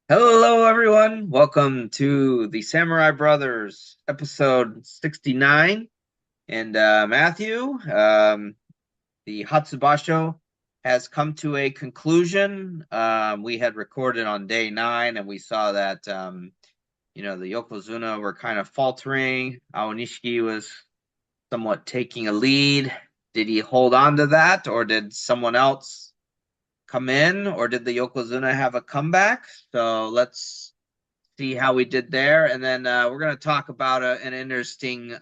Hello, everyone. Welcome to the Samurai Brothers episode 69. And Matthew, the Hatsu Basho has come to a conclusion. We had recorded on day 9, and we saw that, the Yokozuna were kind of faltering. Aonishiki was somewhat taking a lead. Did he hold on to that, or did someone else come in, or did the Yokozuna have a comeback? So let's see how we did there. And then we're going to talk about an interesting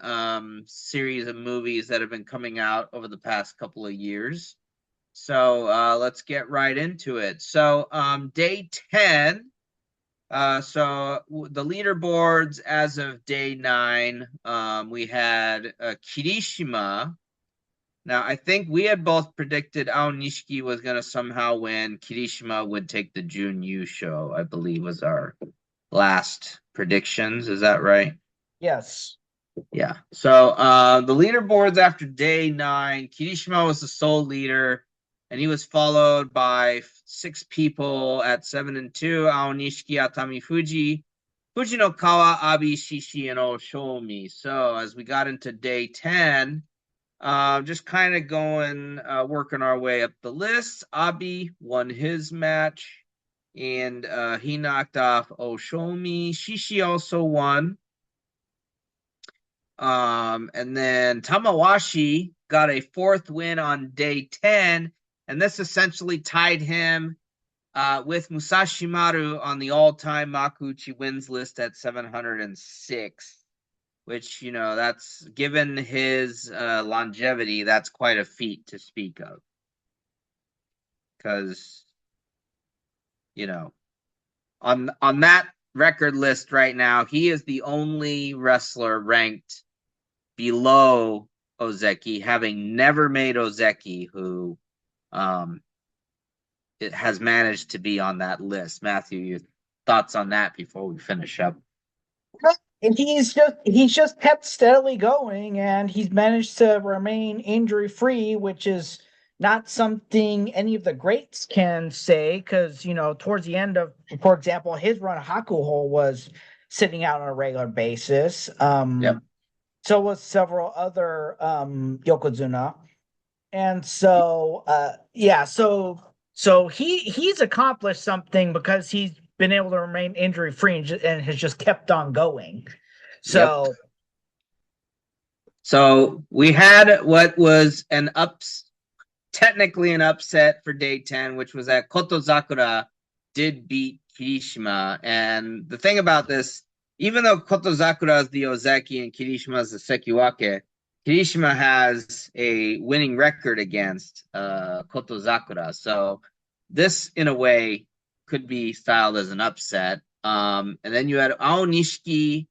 series of movies that have been coming out over the past couple of years. So let's get right into it. So day 10. The leaderboards as of day 9, we had Kirishima. Now, I think we had both predicted Aonishiki was going to somehow win. Kirishima would take the Jun Yu show, I believe, was our last predictions. Is that right? Yes. Yeah. So the leaderboards after day 9, Kirishima was the sole leader, and he was followed by 6 people at 7 and 2: Aonishiki, Atami Fuji, Fujinokawa, Abi, Shishi, and Oshomi. So as we got into day 10, just kind of going, working our way up the list. Abi won his match, and he knocked off Oshomi. Shishi also won. And then Tamawashi got a 4th win on day 10, and this essentially tied him with Musashimaru on the all-time Makuuchi wins list at 706. Which, that's given his longevity, that's quite a feat to speak of. Because, you know, on that record list right now, he is the only wrestler ranked below Ozeki, having never made Ozeki, who it has managed to be on that list. Matthew, your thoughts on that before we finish up? And he's just kept steadily going and he's managed to remain injury free, which is not something any of the greats can say because towards the end of, for example, his run Hakuho was sitting out on a regular basis. Yep. So was several other Yokozuna. And so yeah, so he's accomplished something because he's been able to remain injury free and has just kept on going. Yep. So So we had what was technically an upset for day 10, which was that Kotozakura did beat Kirishima. And the thing about this, even though Kotozakura is the Ozeki and Kirishima is the Sekiwake, Kirishima has a winning record against Kotozakura. So this, in a way, could be styled as an upset. And then you had Aonishiki.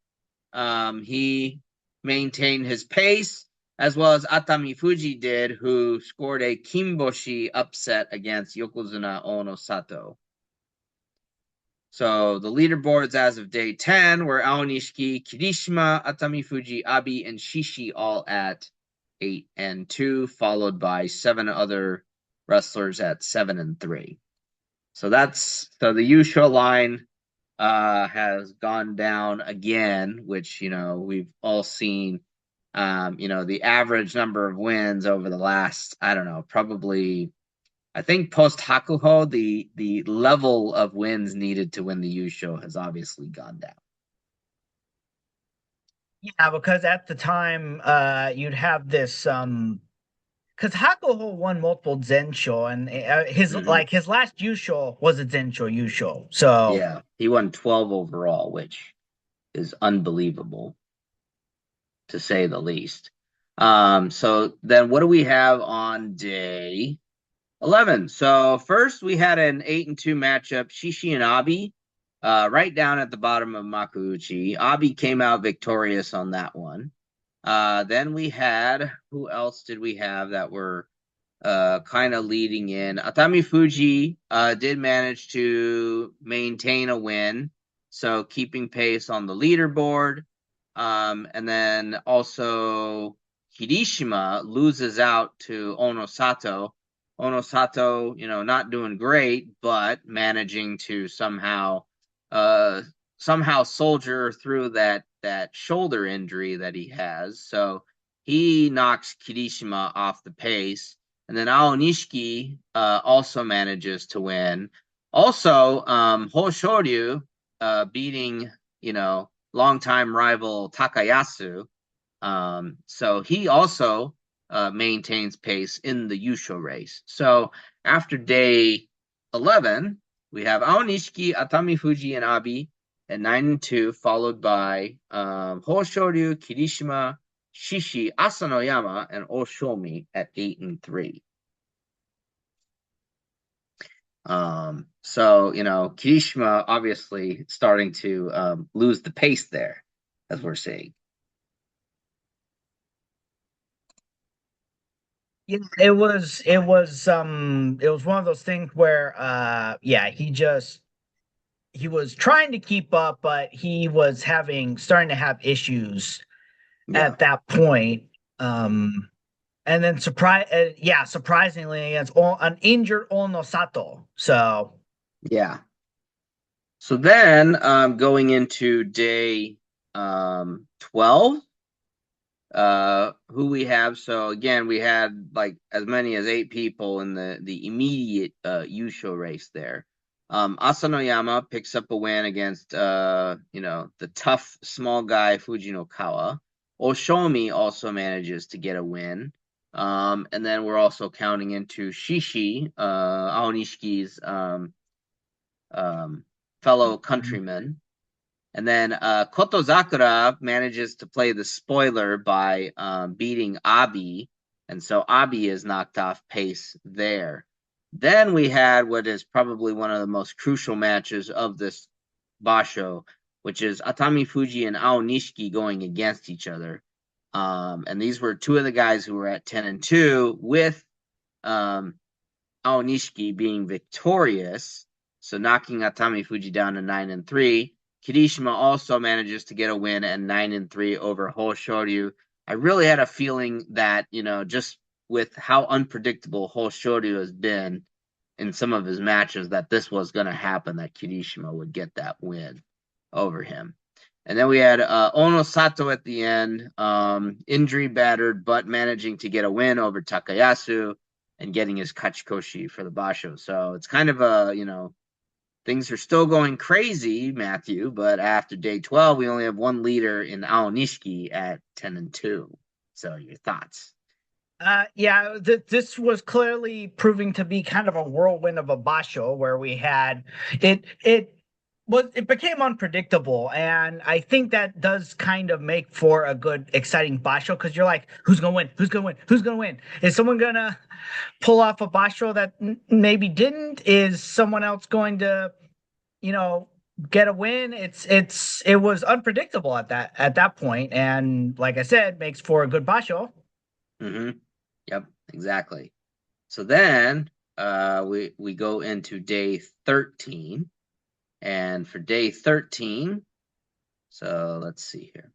He maintained his pace, as well as Atami Fuji did, who scored a Kimboshi upset against Yokozuna Ono Sato. So the leaderboards as of day 10 were Aonishiki, Kirishima, Atami Fuji, Abi, and Shishi all at 8 and 2, followed by 7 other wrestlers at 7 and 3. So the Yusho line has gone down again, which we've all seen. The average number of wins over the last, I don't know, probably, I think post Hakuho, the level of wins needed to win the Yusho has obviously gone down. yeah, because at the time you'd have this because Hakuho won multiple Zensho and his Mm-hmm. like his last Yusho was a Zensho Yusho. So Yeah, he won 12 overall, which is unbelievable to say the least. So then what do we have on day 11? So first we had an 8 and 2 matchup, Shishi and Abi, right down at the bottom of Makuuchi. Abi came out victorious on that one. Then we had, who else did we have that were kind of leading in? Atami Fuji did manage to maintain a win, so keeping pace on the leaderboard. And then also Kirishima loses out to Onosato. Onosato, not doing great, but managing to somehow uh, somehow soldier through that shoulder injury that he has. So he knocks Kirishima off the pace, and then Aonishiki also manages to win. Also, Hoshoryu beating longtime rival Takayasu. So he also maintains pace in the Yusho race. So after day 11, we have Aonishiki, Atami Fuji, and Abi at 9 and 2, followed by Hoshoryu, Kirishima, Shishi, Asanoyama, and Oshomi at 8 and 3. So Kirishima obviously starting to lose the pace there, as we're seeing. Yeah, it was one of those things where yeah, he was trying to keep up, but he was having starting to have issues Yeah, at that point. And then surprisingly, it's an injured Ono Sato. So yeah. So then going into day 12, who we have. So again, we had like as many as 8 people in the immediate Yusho race there. Asanoyama picks up a win against the tough small guy Fujinokawa. Oshomi also manages to get a win. And then we're also counting into Shishi, Aonishiki's fellow countryman. And then Kotozakura manages to play the spoiler by beating Abi. And so Abi is knocked off pace there. Then we had what is probably one of the most crucial matches of this Basho, which is Atami Fuji and Aonishiki going against each other. And these were two of the guys who were at 10 and 2, with um, Aonishiki being victorious, so knocking Atami Fuji down to 9 and 3. Kirishima also manages to get a win at 9 and 3 over Hoshoryu. I really had a feeling that, just with how unpredictable Hoshoryu has been in some of his matches, that this was going to happen, that Kirishima would get that win over him. And then we had Ono Sato at the end, injury battered, but managing to get a win over Takayasu and getting his Kachikoshi for the Basho. So it's kind of things are still going crazy, Matthew, but after day 12, we only have one leader in Aonishiki at 10 and 2. So your thoughts? yeah, this was clearly proving to be kind of a whirlwind of a basho where we had it became unpredictable, and I think that does kind of make for a good exciting basho because you're like, who's gonna win? Who's gonna win? Who's gonna win? Is someone gonna pull off a basho that maybe didn't? Is someone else going to, you know, get a win? It was unpredictable at that point, and like I said, makes for a good basho. Mm-hmm. Yep, exactly. So then we go into day 13. And for day 13, so let's see here.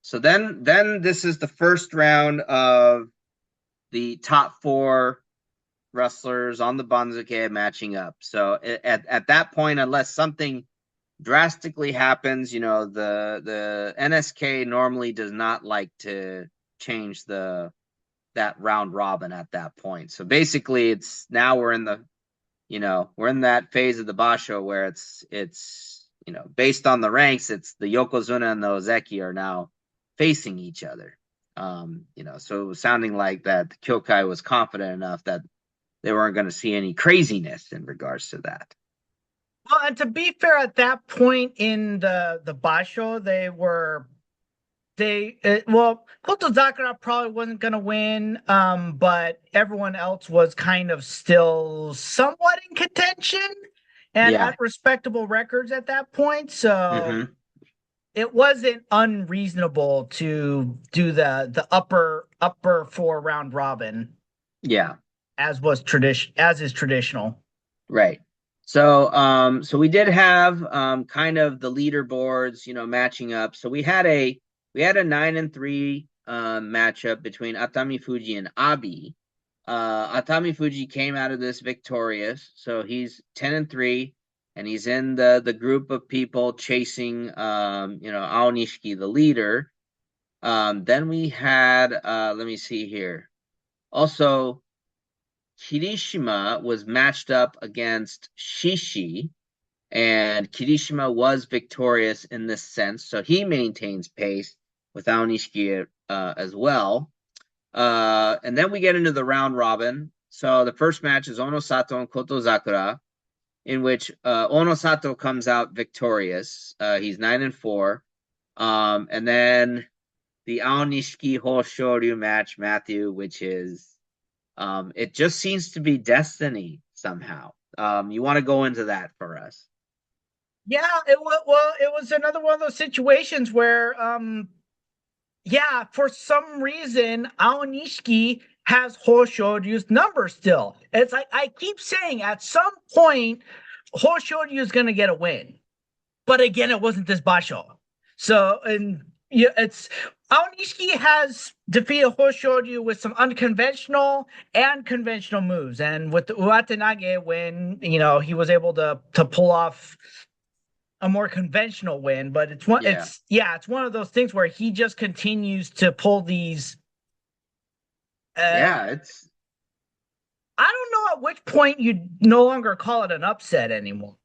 So then this is the first round of the top 4 wrestlers on the Banzuke matching up. So at that point, unless something drastically happens, the NSK normally does not like to change that round robin at that point. So basically, it's now we're in that phase of the Basho where it's based on the ranks, it's the Yokozuna and the Ozeki are now facing each other. So it was sounding like that the Kyokai was confident enough that they weren't going to see any craziness in regards to that. Well, and to be fair, at that point in the basho, well, Koto Zakura probably wasn't going to win, but everyone else was kind of still somewhat in contention and Yeah. at respectable records at that point. So Mm-hmm. it wasn't unreasonable to do the upper 4 round robin Yeah. as is traditional. Right. So we did have kind of the leaderboards, matching up. So we had a 9 and 3 matchup between Atami Fuji and Abi. Atami Fuji came out of this victorious, so he's 10 and 3, and he's in the group of people chasing Aonishiki, the leader. Then we had let me see here. Also, Kirishima was matched up against Shishi, and Kirishima was victorious in this sense, so he maintains pace with Aonishiki as well. And then we get into the round robin. So the first match is Onosato and Kotozakura, in which Onosato comes out victorious. He's 9-4. And then the Aonishiki Hoshoryu match, Matthew, which is it just seems to be destiny somehow. You want to go into that for us? Yeah, it was another one of those situations where yeah, for some reason Aonishiki has Hoshoryu's number still. It's like I keep saying at some point Hoshoryu is gonna get a win. But again, it wasn't this Basho. So, and yeah, it's Aonishiki has defeated Hoshoryu with some unconventional and conventional moves, and with the Uwatenage, when he was able to pull off a more conventional win. But Yeah. it's one of those things where he just continues to pull these. Uh, Yeah, it's I don't know at which point you no longer call it an upset anymore.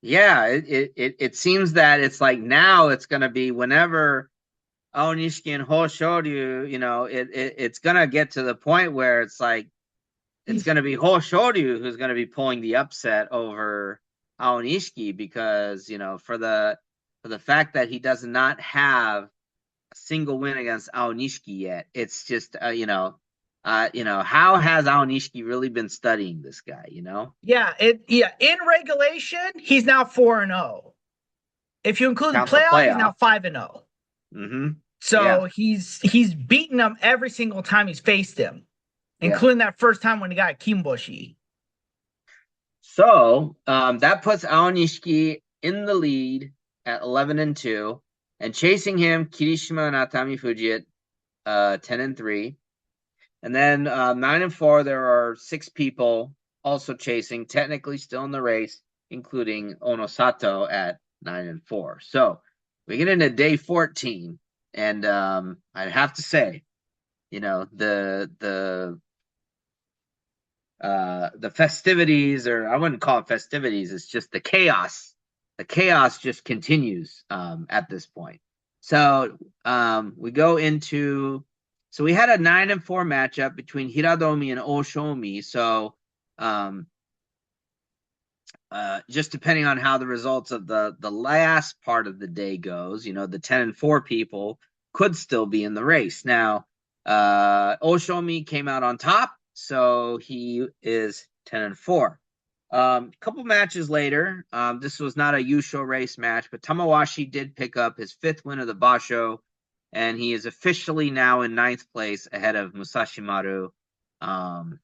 yeah, it seems that it's like now it's gonna be whenever Aonishiki and Hoshoryu, it's gonna get to the point where it's like it's He's gonna be Hoshoryu who's gonna be pulling the upset over Aonishiki because for the fact that he does not have a single win against Aonishiki yet. It's just how has Aonishiki really been studying this guy? in regulation he's now 4-0. If you include the Count the playoff, he's now playoff. 5-0. Mm-hmm. Yeah, So he's beaten him every single time he's faced him, yeah. including that first time when he got Kimboshi. So that puts Aonishiki in the lead at 11-2, and chasing him Kirishima and Atami Fuji at 10-3. And then 9-4, there are 6 people also chasing, technically still in the race, including Onosato at 9-4. So we get into day 14, and I'd have to say, the festivities, or I wouldn't call it festivities, it's just the chaos. The chaos just continues at this point. So we go into so we had a 9-4 matchup between Hiradomi and Oshomi. So just depending on how the results of the last part of the day goes, the 10-4 people could still be in the race. Now, Oshomi came out on top, so he is 10-4. A couple matches later, this was not a Yusho race match, but Tamawashi did pick up his 5th win of the Basho, and he is officially now in 9th place ahead of Musashimaru on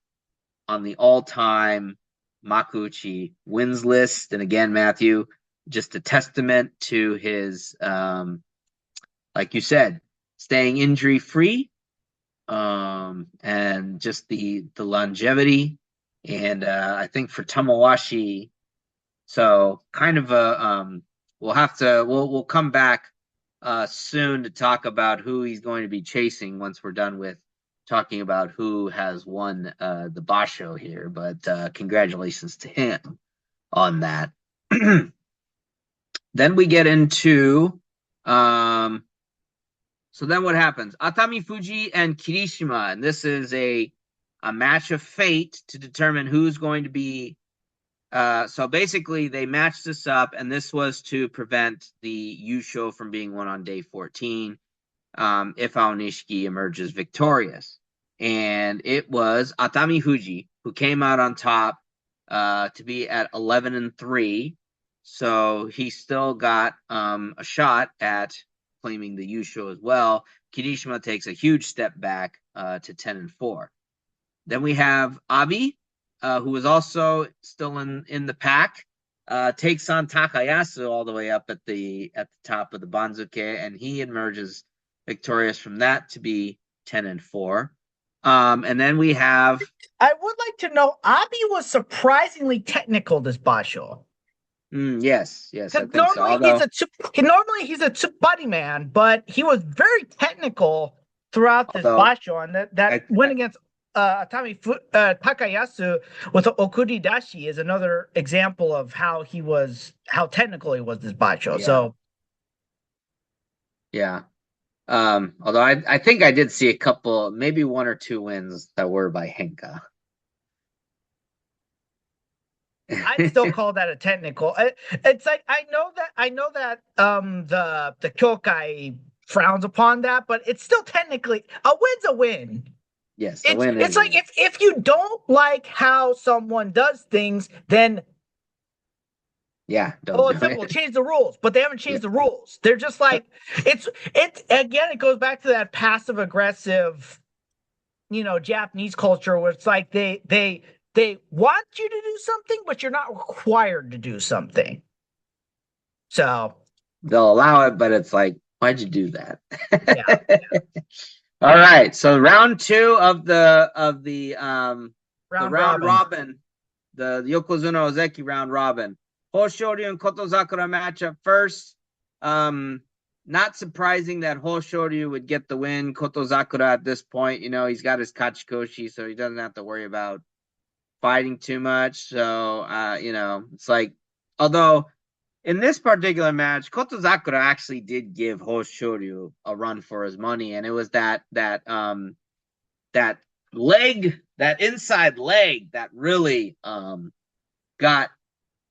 the all-time Makuuchi wins list. And again, Matthew, just a testament to his, like you said, staying injury free, and just the longevity. And I think for Tamawashi, so kind of we'll come back soon to talk about who he's going to be chasing once we're done with talking about who has won the Basho here. But congratulations to him on that. Then we get into so then what happens? Atami Fuji and Kirishima, and this is a match of fate to determine who's going to be. So basically, they matched this up, and this was to prevent the Yusho from being won on day 14 if Aonishiki emerges victorious. And it was Atami Fuji who came out on top to be at 11-3. So he still got a shot at claiming the Yusho as well. Kirishima takes a huge step back to 10-4. Then we have Abi, who is also still in the pack, takes on Takayasu all the way up at the top of the Banzuke, and he emerges victorious from that to be 10-4. And then we have I would like to know, Abi was surprisingly technical this Basho. Yes, yes, I Because think so. Although, normally he's a body man, but he was very technical throughout this although basho, and that I, win I against Takayasu with the Okuri Dashi is another example of how technical he was this basho. yeah, So yeah. Although I think I did see a couple, maybe one or two wins that were by Henka. I'd still call that a technical. It's like I know that the Kyokai frowns upon that, but it's still technically a win's a win. Yes, a win It's is a like win. if you don't like how someone does things, then Yeah, don't oh, do it's simple, it. change the rules. But they haven't Yeah. changed the rules. They're just like it's again. It goes back to that passive aggressive, Japanese culture where it's like they want you to do something, but you're not required to do something. So They'll allow it, but it's like, why'd you do that? yeah, All right. So round two of the round round robin. robin, the Yokozuna Ozeki round robin. Hoshoryu and Kotozakura matchup first. Um, Not surprising that Hoshoryu would get the win. Kotozakura at this point, he's got his Kachikoshi, so he doesn't have to worry about fighting too much. So it's like, although in this particular match, Kotozakura actually did give Hoshoryu a run for his money, and it was that leg, that inside leg, that really got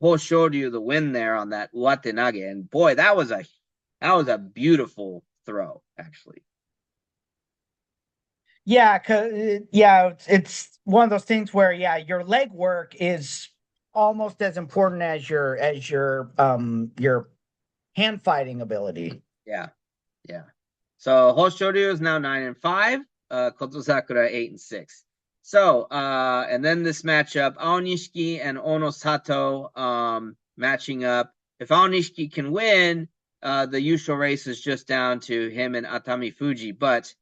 Hoshoryu the win there on that Watenage. And boy, that was a beautiful throw, actually. Yeah, yeah, it's one of those things where yeah, your leg work is almost as important as your hand fighting ability. Yeah, yeah. So Hoshoryu is now 9-5. Kotozakura 8-6. So and then this matchup, Aonishiki and Onosato matching up. If Aonishiki can win, the usual race is just down to him and Atami Fuji. But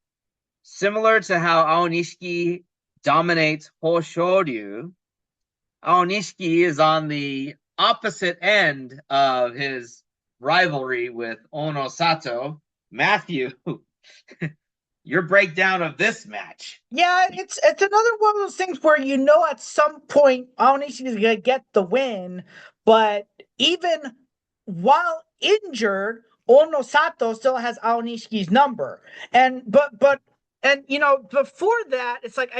similar to how Aonishiki dominates Hoshoryu, Aonishiki is on the opposite end of his rivalry with Onosato. Matthew, your breakdown of this match. Yeah, it's another one of those things where at some point Onishi is gonna get the win, but even while injured, Onosato still has Aonishi's number. And before that, it's like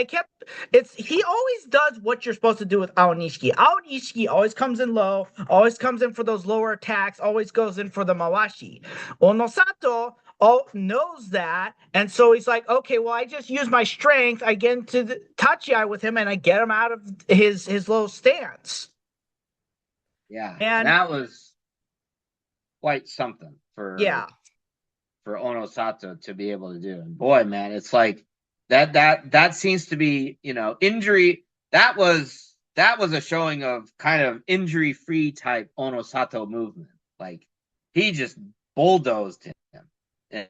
he always does what you're supposed to do with Aonishi. Aonishi always comes in low, always comes in for those lower attacks, always goes in for the Mawashi. Onosato knows that, and so he's like, okay, well, I just use my strength, I get into the Tachi with him, and I get him out of his low stance. Yeah, and And that was quite something yeah, for Onosato to be able to do. And boy, man, it's like that seems to be, injury. That was a showing of kind of injury-free type Onosato movement. Like he just bulldozed him. And,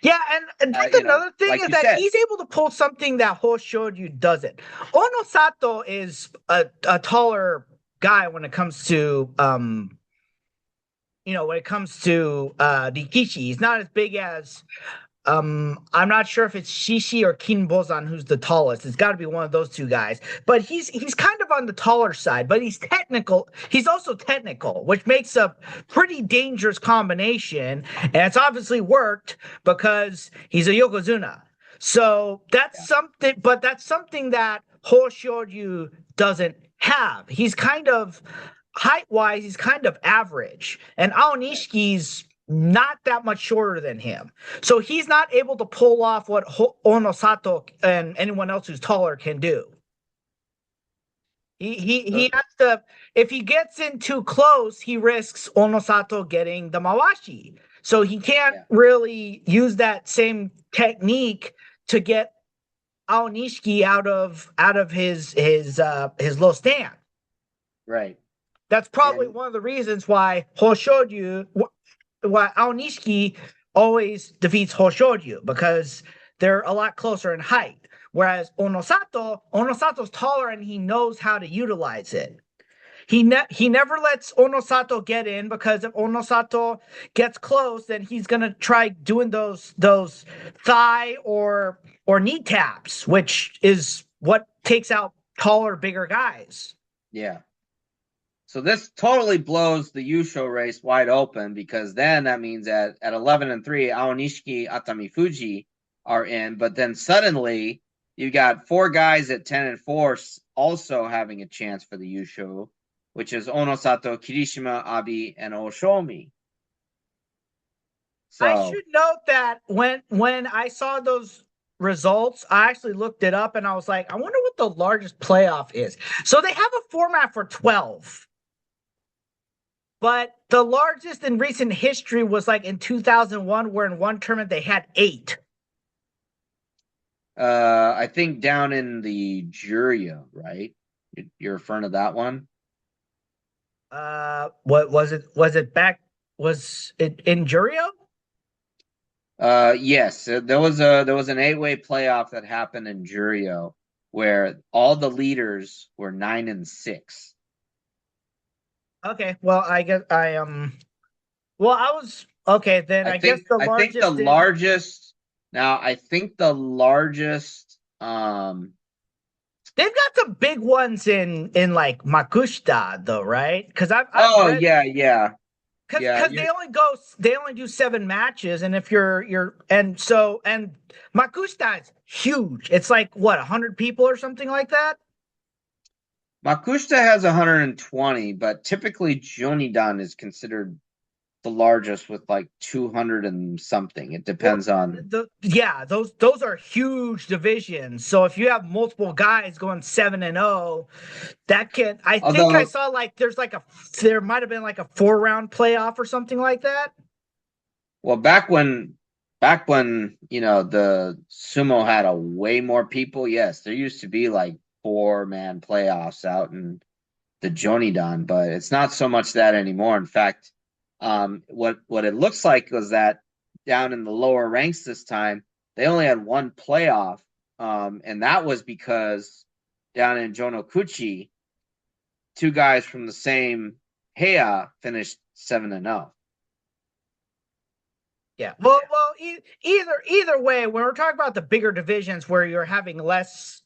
yeah, and that's another thing like is you that said, he's able to pull something that Hoshoryu doesn't. Onosato is a taller guy when it comes to Rikishi. He's not as big as I'm not sure if it's Shishi or Kinbozan who's the tallest. It's got to be one of those two guys. But he's kind of on the taller side, but he's technical. He's also technical, which makes a pretty dangerous combination. And it's obviously worked because he's a Yokozuna. So yeah, that's something that Hoshoryu doesn't have. He's kind of height wise, he's kind of average. And right, Aonishi's not that much shorter than him. So he's not able to pull off what Onosato and anyone else who's taller can do. He has to, if he gets in too close, he risks Onosato getting the Mawashi. So he can't yeah, really use that same technique to get Aonishiki out of his low stand. right, That's probably and one of the reasons why Hoshoryu, why Aonishiki always defeats Hoshoryu because they're a lot closer in height. Whereas Onosato's taller and he knows how to utilize it. he never lets Onosato get in, because if Onosato gets close, then he's gonna try doing those thigh or knee taps, which is what takes out taller, bigger guys. Yeah. So this totally blows the Yusho race wide open, because then that means that at 11-3, Aonishiki, Atami Fuji are in, but then suddenly you got four guys at 10-4 also having a chance for the Yusho, which is Onosato, Kirishima, Abi, and Oshomi. I So, should note that when I saw those results, I actually looked it up and I was like, I wonder what the largest playoff is. So they have a format for 12, but the largest in recent history was like in 2001, where in one tournament they had 8. I think down in the Juryo, right? You're referring to that one? What was it? Was it in Jurio? Yes, there was an 8-way playoff that happened in Juryo where all the leaders were 9-6. Okay, well, I guess well, I was okay then. I guess the I think the largest in largest now I think the largest they've got some big ones in like Makushita though, right? Because I've oh read, yeah, yeah. Yeah, because they only do 7 matches, and if you're and Makushita is huge. It's like what, 100 people or something like that. Makushita has 120, but typically Jonidan is considered the largest with like 200 and something. It Well, depends on yeah, those are huge divisions. So if you have multiple guys going 7-0, that can, I think I although saw like there might have been like a 4 round playoff or something like that. well back when the sumo had a way more people, yes, there used to be like 4-man playoffs out in the Jonidan, but it's not so much that anymore. In fact, what it looks like was that down in the lower ranks this time, they only had one playoff, and that was because down in Jonokuchi, two guys from the same Heya finished 7-0. Yeah. Well, either way, when we're talking about the bigger divisions where you're having less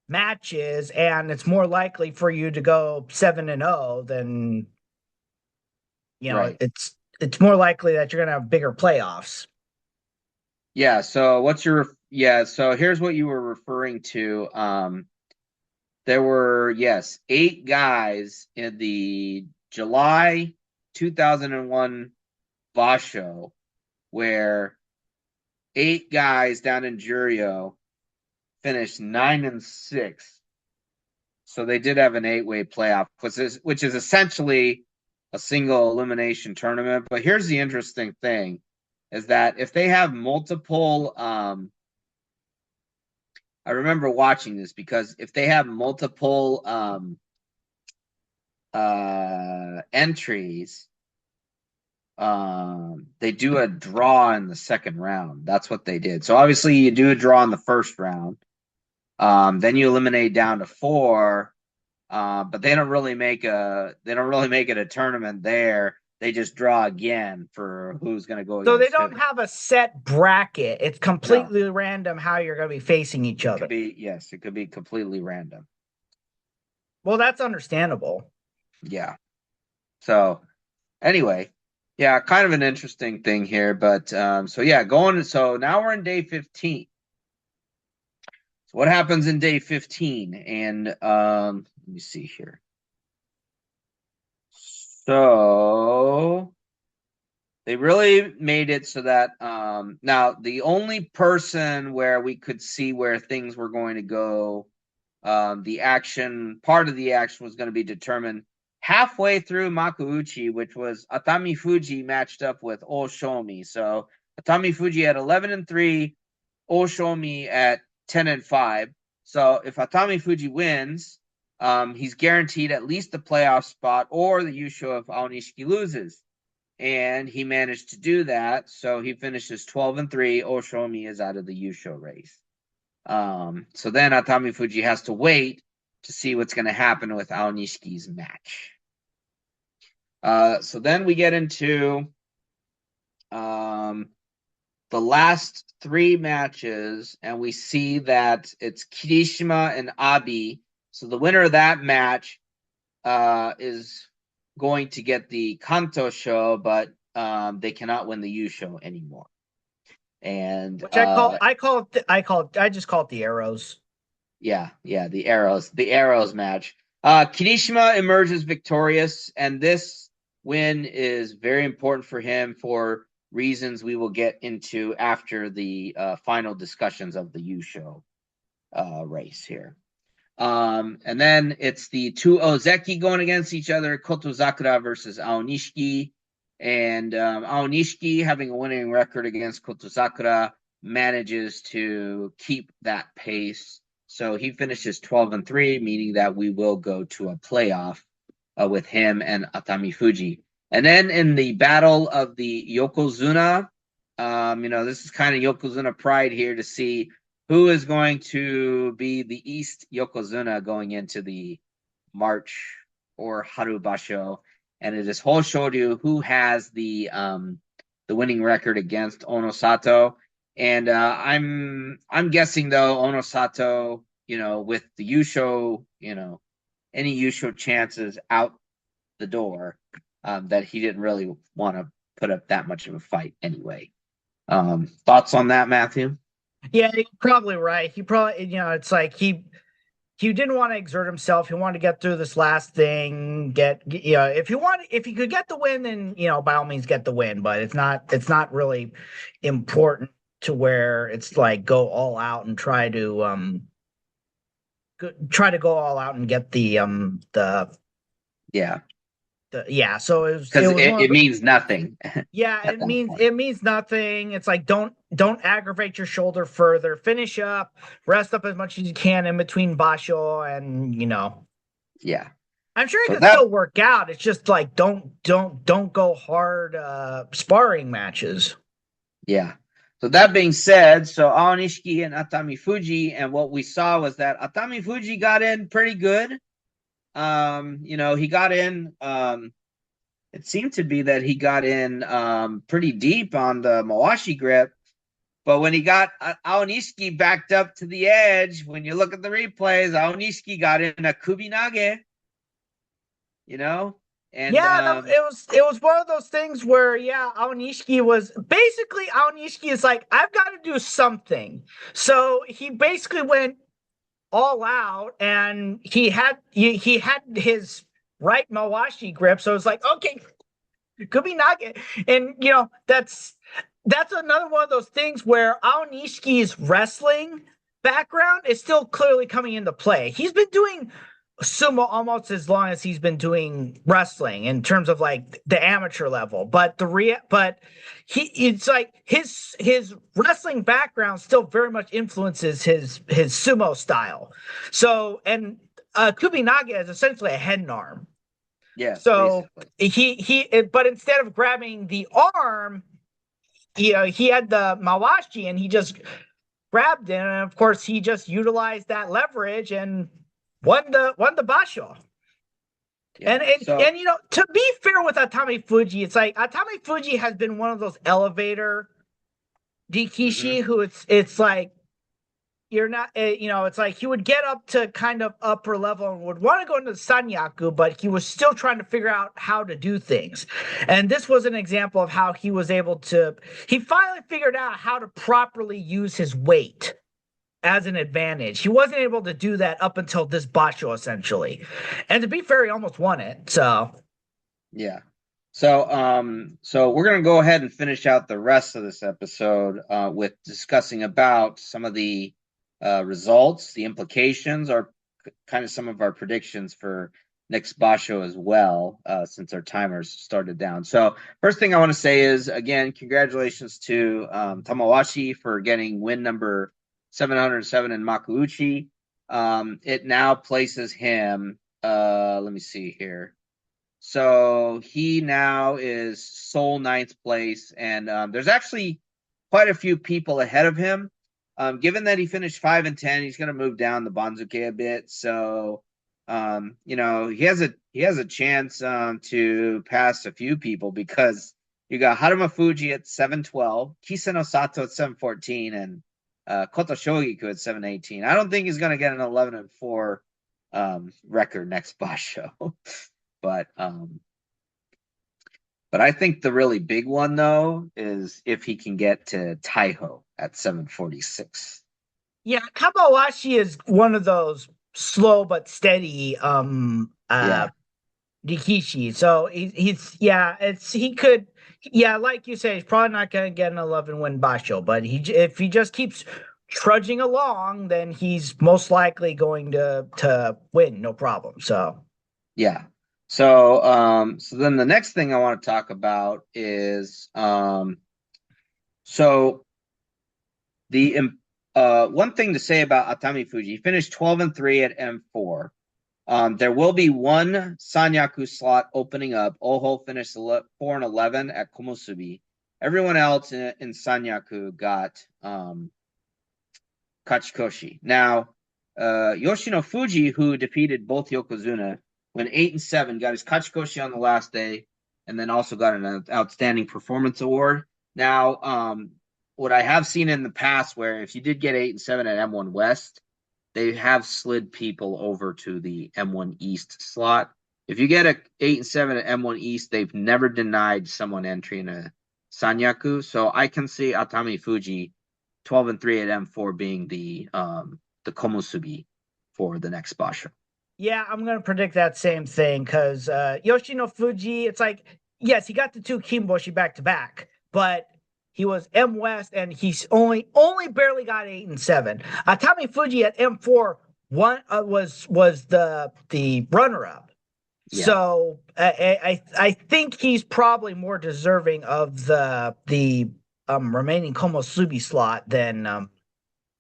matches and it's more likely for you to go 7-0, then Right. it's more likely that you're gonna have bigger playoffs. Yeah. So here's what you were referring to. There were, yes, 8 guys in the July 2001 Basho, where 8 guys down in Juryo finished 9-6. So they did have an 8-way playoff, which is essentially a single elimination tournament. But here's the interesting thing is that if they have multiple I remember watching this, because if they have multiple entries, they do a draw in the second round. That's what they did. So obviously you do a draw in the first round. Then you eliminate down to 4. But they don't really make it a tournament there. They just draw again for who's going to go So they against don't who. have a set bracket. It's No, completely random how you're gonna be facing each it could other. be, yes, it could be completely random. Well, that's understandable. Yeah. So anyway, yeah, kind of an interesting thing here, but so yeah, so now we're in day 15. So what happens in day 15? And let me see here. So they really made it so that now the only person where we could see where things were going to go, part of the action was going to be determined halfway through Makuuchi, which was Atami Fuji matched up with Oshomi. So Atami Fuji at 11-3, Oshomi at 10-5. So if Atami Fuji wins, he's guaranteed at least the playoff spot or the Yusho if Aonishiki loses. And he managed to do that. So he finishes 12-3. Oshomi is out of the Yusho race. So then Atami Fuji has to wait to see what's going to happen with Aonishiki's match. So then we get into the last three matches, and we see that it's Kirishima and Abi. So the winner of that match is going to get the Kanto show, but they cannot win the U show anymore. And Which I just call it the arrows. yeah, the arrows match. Kirishima emerges victorious, and this win is very important for him for reasons we will get into after the final discussions of the U show race here. And then it's the two Ozeki going against each other, Kotozakura versus Aonishiki. And Aonishiki, having a winning record against Kotozakura, manages to keep that pace. So he finishes 12-3, meaning that we will go to a playoff with him and Atami Fuji. And then in the battle of the Yokozuna, this is kind of Yokozuna pride here to see who is going to be the East Yokozuna going into the March or Haru Basho. And it is Hoshoryu who has the winning record against Onosato. And I'm guessing though Onosato, with the Yusho, any Yusho chances out the door, that he didn't really want to put up that much of a fight anyway. Thoughts on that, Matthew? Yeah, you're probably right. He probably, it's like he didn't want to exert himself. He wanted to get through this last thing. If he could get the win, then by all means get the win. But it's not really important to where it's like go all out and try to go all out and get the yeah. Yeah, so it means nothing. Yeah, it means nothing. It's like don't aggravate your shoulder further. Finish up, rest up as much as you can in between basho, and Yeah. I'm sure it can still work out. It's just like don't go hard sparring matches. Yeah. So that being said, so Aonishiki and Atami Fuji, and what we saw was that Atami Fuji got in pretty good. He got in. It seemed to be that he got in pretty deep on the Mawashi grip, but when he got Aonishiki backed up to the edge, when you look at the replays, Aonishiki got in a kubinage. And yeah, it was one of those things where Aonishiki is like, I've got to do something. So he basically went all out, and he had his right Mawashi grip, so it's like, okay, kubinage, and that's another one of those things where Aonishiki's wrestling background is still clearly coming into play. He's been doing sumo almost as long as he's been doing wrestling in terms of like the amateur level, but it's like his wrestling background still very much influences his sumo style. So, and kubinage is essentially a head and arm. Yeah. So but instead of grabbing the arm, he had the mawashi and he just grabbed it, and of course he just utilized that leverage and won the basho. Yeah, and to be fair with Atami Fuji, it's like Atami Fuji has been one of those elevator Dikishi who it's like you're not, it's like he would get up to kind of upper level and would want to go into the Sanyaku, but he was still trying to figure out how to do things. And this was an example of how he finally figured out how to properly use his weight as an advantage. He wasn't able to do that up until this basho, essentially. And to be fair, he almost won it. So yeah. So we're gonna go ahead and finish out the rest of this episode with discussing about some of the results, the implications, or kind of some of our predictions for next basho as well, since our timers started down. So first thing I want to say is, again, congratulations to Tamawashi for getting win number 707 in Makuuchi. It now places him, let me see here. So he now is sole ninth place, and there's actually quite a few people ahead of him. Given that he finished 5 and 10, he's going to move down the Banzuke a bit. So he has a chance to pass a few people because you got Haruma Fuji at 712, Kisano Sato at 714, and Koto Shogiku at 718. I don't think he's going to get an 11-4 record next Basho, but but I think the really big one though is if he can get to Taiho at 746. Yeah, Kabawashi is one of those slow but steady Yeah, Rikishi. So he's yeah, it's he could yeah, like you say, he's probably not gonna get an 11 win Basho, but if he just keeps trudging along, then he's most likely going to win, no problem. So yeah. So then the next thing I want to talk about is so the one thing to say about Atami Fuji, he finished 12-3 at M4. There will be one Sanyaku slot opening up. Oho finished 4-11 at Komusubi. Everyone else in Sanyaku got Kachikoshi. Now, Yoshino Fuji, who defeated both Yokozuna, went 8-7, got his Kachikoshi on the last day, and then also got an outstanding performance award. Now, what I have seen in the past, where if you did get 8-7 at M1 West, they have slid people over to the M1 East slot. If you get a 8-7 at M1 East, they've never denied someone entry in a Sanyaku. So I can see Atami Fuji 12-3 at M4 being the Komusubi for the next Basho. yeah, I'm gonna predict that same thing because Yoshino Fuji, it's like, yes, he got the two Kimboshi back to back, but he was M West and he's only barely got 8-7. Tommy Fuji at M4 one was the runner up. Yeah. So I think he's probably more deserving of the remaining Komusubi slot than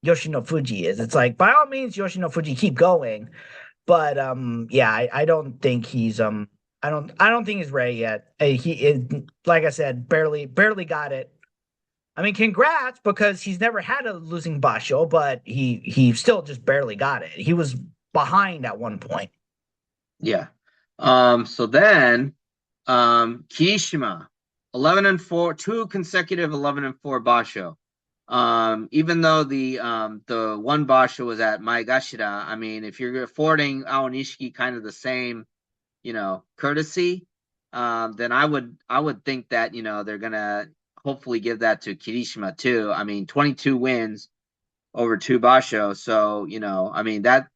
Yoshino Fuji is. It's like, by all means, Yoshino Fuji, keep going. But yeah, I don't think he's I don't think he's ready yet. He is, like I said, barely got it. I mean, congrats because he's never had a losing basho, but he still just barely got it. He was behind at one point. Yeah. So then Kirishima, 11-4, two consecutive 11-4 Basho. Even though the one Basho was at Maegashira, I mean, if you're affording Aonishiki kind of the same, courtesy, then I would think that, they're gonna hopefully give that to Kirishima too. I mean, 22 wins over two Basho. So, I mean that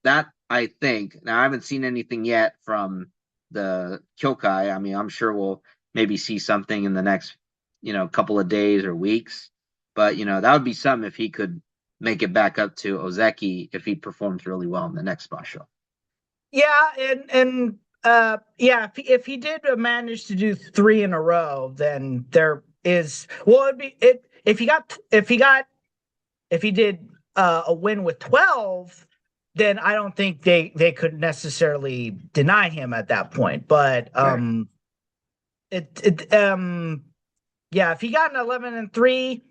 I think now I haven't seen anything yet from the Kyokai. I mean, I'm sure we'll maybe see something in the next, couple of days or weeks. But that would be something if he could make it back up to Ozeki if he performs really well in the next Basho. Yeah, and yeah, if he did manage to do three in a row, then there is well, it'd be it if he did a win with 12, then I don't think they could necessarily deny him at that point. But Right. it yeah, if he got an 11-3,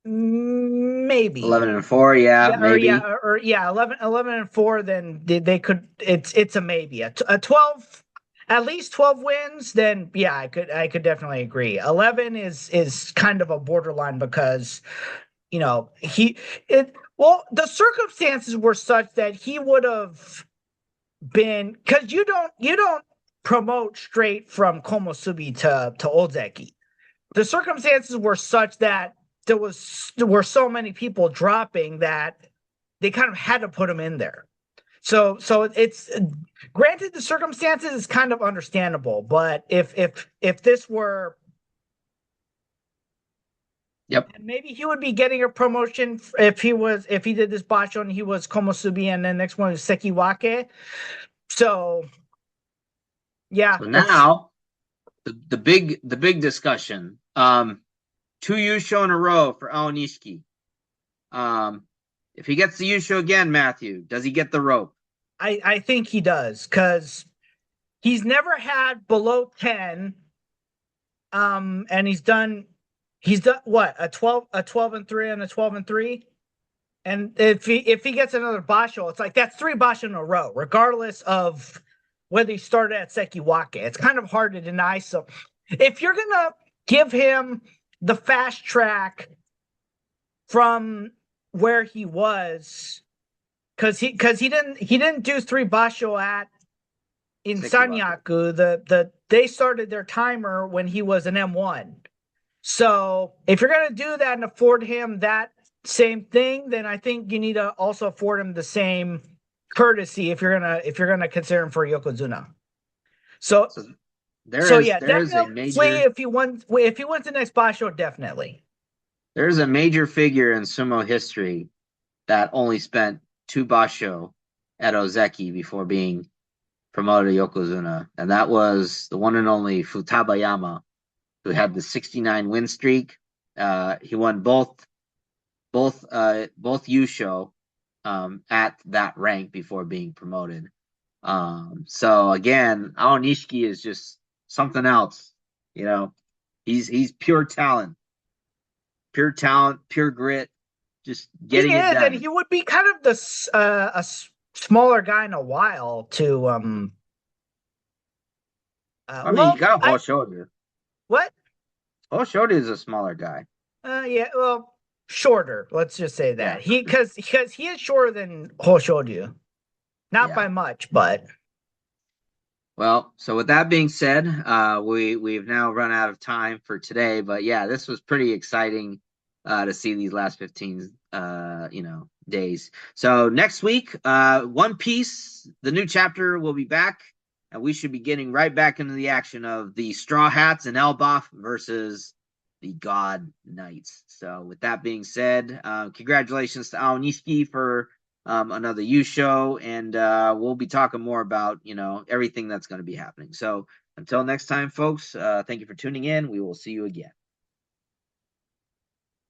maybe. 11-4, yeah, Yeah, maybe. or yeah, 11-4, then they could it's a maybe. A 12, at least 12 wins, then yeah, I could definitely agree. 11 is kind of a borderline because he it well, the circumstances were such that he would have been, because you don't promote straight from Komusubi to Ozeki. The circumstances were such that there were so many people dropping that they kind of had to put him in there. So it's granted the circumstances is kind of understandable, but if this were, Yep. maybe he would be getting a promotion if he did this bacho and he was Komusubi and then next one is Sekiwake. So yeah, So it's now the big discussion. Two Yusho in a row for Aonishiki. If he gets the Yusho again, Matthew, does he get the rope? I think he does because he's never had below 10, and he's done what, a 12-3 and a 12-3, And if he gets another Basho, it's like that's 3 Basho in a row, regardless of whether he started at Sekiwake. It's kind of hard to deny. So if you're gonna give him the fast track from where he was, because he didn't do 3 Basho at in Sekiwake. Sanyaku, they started their timer when he was an M1. So if you're gonna do that and afford him that same thing, then I think you need to also afford him the same courtesy if you're gonna consider him for Yokozuna. So So so yeah, there is a definitely major if he wins the next Basho, definitely. there's a major figure in sumo history that only spent two basho at Ozeki before being promoted to Yokozuna, and that was the one and only Futabayama, who had the 69 win streak. He won both Yusho at that rank before being promoted. So again, Aonishiki is just something else. You know, he's pure talent, pure grit, just He getting it is, and done. he would be kind of smaller guy in a while to I mean, you well got I Hoshodu. what Hoshodu is a smaller guy. yeah, well, shorter. Let's just say Yeah, that because he is shorter than Hoshoryu, not yeah. by much, but Well, so with that being said, we've now run out of time for today. But yeah, this was pretty exciting to see these last 15 days. So next week, One Piece, the new chapter will be back, and we should be getting right back into the action of the Straw Hats and Elbaf versus the God Knights. So with that being said, congratulations to Aonishiki for another U show, and we'll be talking more about everything that's going to be happening. So until next time, folks, thank you for tuning in. We will see you again.